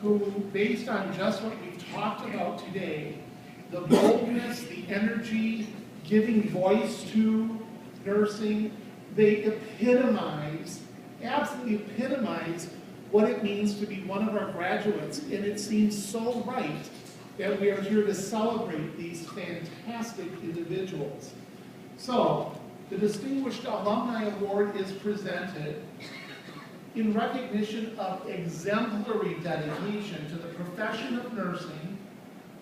who, based on just what we've talked about today, the boldness, the energy, giving voice to nursing, they epitomize, absolutely epitomize what it means to be one of our graduates, and it seems so right that we are here to celebrate these fantastic individuals. So, the Distinguished Alumni Award is presented in recognition of exemplary dedication to the profession of nursing,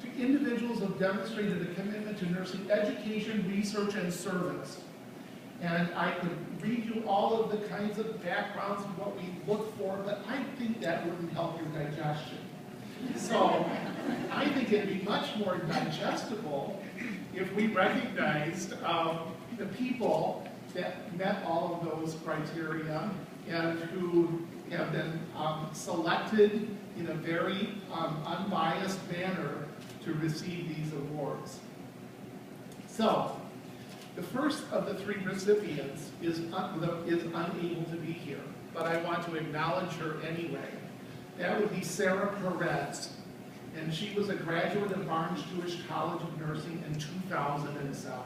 to individuals who have demonstrated a commitment to nursing education, research, and service. And I could read you all of the kinds of backgrounds and what we look for, but I think that wouldn't help your digestion. So I think it'd be much more digestible if we recognized the people that met all of those criteria and who have been selected in a very unbiased manner to receive these awards. So, the first of the three recipients is unable to be here, but I want to acknowledge her anyway. That would be Sarah Perez, and she was a graduate of Barnes Jewish College of Nursing in 2007.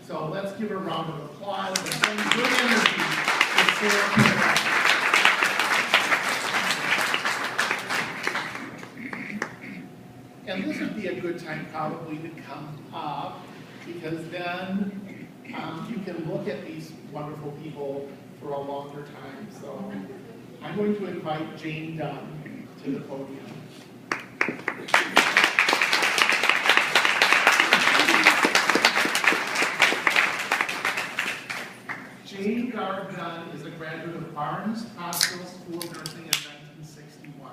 So let's give her a round of applause and bring good energy to Sarah Perez. And this would be a good time probably to come up, because then you can look at these wonderful people for a longer time. So I'm going to invite Jane Dunn to the podium. Jane Garb Dunn is a graduate of Barnes Hospital School of Nursing in 1961.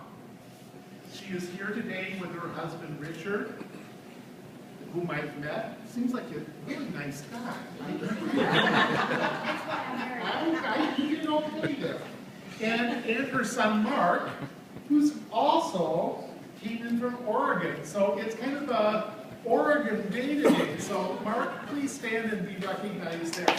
She is here today with her husband Richard, whom I've met. Seems like a really nice guy. You don't believe it. And her son Mark, who's also came in from Oregon. So it's kind of a Oregon day today. So Mark, please stand and be recognized there.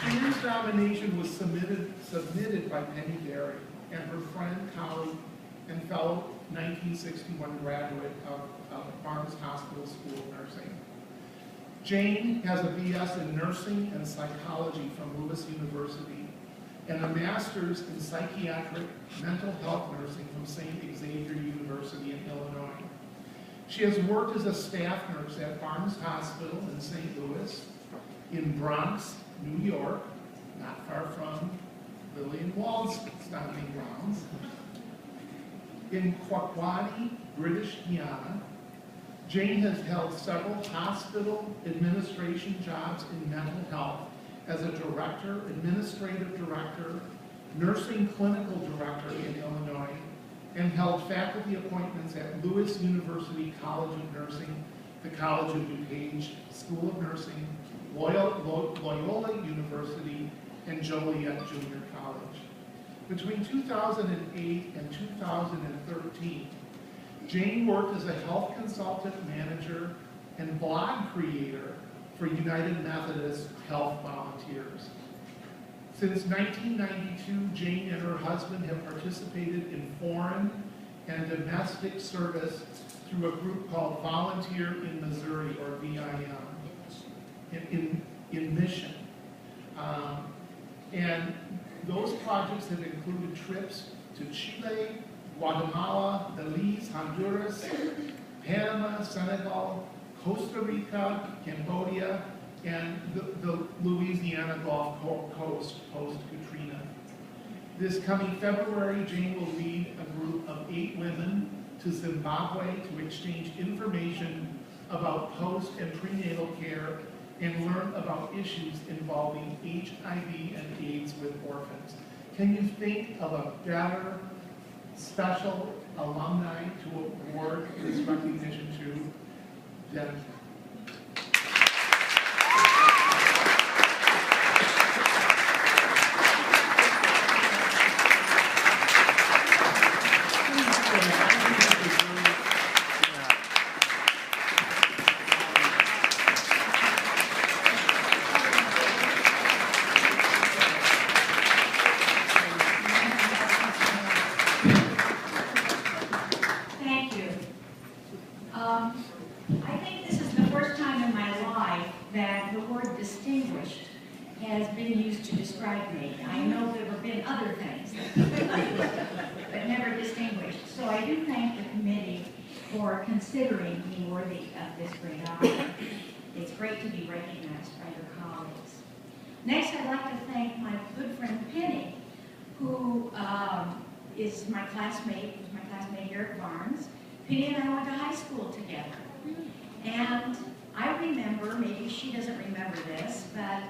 Jane's nomination was submitted by Penny Berry and her friend, colleague, and fellow 1961 graduate of Barnes Hospital School of Nursing. Jane has a BS in Nursing and Psychology from Lewis University and a Master's in Psychiatric Mental Health Nursing from St. Xavier University in Illinois. She has worked as a staff nurse at Barnes Hospital in St. Louis, in Bronx, New York, not far from Lillian Wall's stomping grounds, in Kwakwani, British Guiana. Jane has held several hospital administration jobs in mental health as a director, administrative director, nursing clinical director in Illinois, and held faculty appointments at Lewis University College of Nursing, the College of DuPage School of Nursing, Loyola University, and Joliet Junior College. Between 2008 and 2013, Jane worked as a health consultant manager and blog creator for United Methodist Health Volunteers. Since 1992, Jane and her husband have participated in foreign and domestic service through a group called Volunteer in Missouri, or VIM, in mission. And those projects have included trips to Chile, Guatemala, Belize, Honduras, Panama, Senegal, Costa Rica, Cambodia, and the Louisiana Gulf Coast post-Katrina. This coming February, Jane will lead a group of 8 women to Zimbabwe to exchange information about post and prenatal care and learn about issues involving HIV and AIDS with orphans. Can you think of a better special alumni to award this recognition to than has been used to describe me. I know there have been other things, but never distinguished. So I do thank the committee for considering me worthy of this great honor. It's great to be recognized by your colleagues. Next, I'd like to thank my good friend Penny, who is my classmate here at Barnes. Penny and I went to high school together. And I remember, maybe she doesn't remember this, but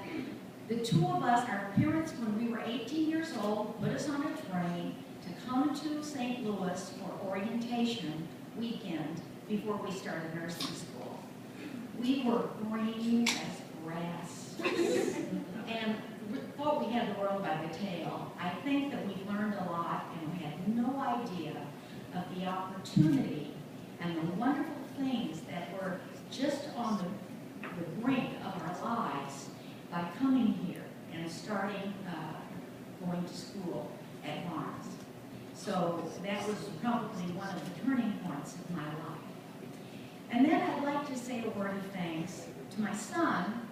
the two of us, our parents, when we were 18 years old, put us on a train to come to St. Louis for orientation weekend before we started nursing school. We were green as grass and thought we had the world by the tail. I think that we learned a lot and we had no idea of the opportunity and the wonderful things that were just on the brink of our lives by coming here and starting going to school at Barnes. So that was probably one of the turning points of my life. And then I'd like to say a word of thanks to my son,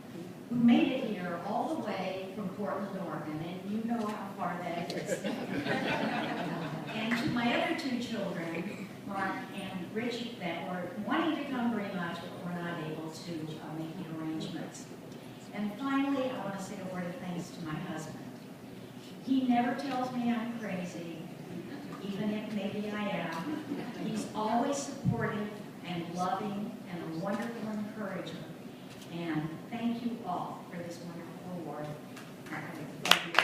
who made it here all the way from Portland, Oregon, and you know how far that is. And to my other two children, Mark and Richie, that were wanting to come very much, but were not able to make the arrangements. And finally, I want to say a word of thanks to my husband. He never tells me I'm crazy, even if maybe I am. He's always supportive and loving and a wonderful encourager. And thank you all for this wonderful award. Thank you.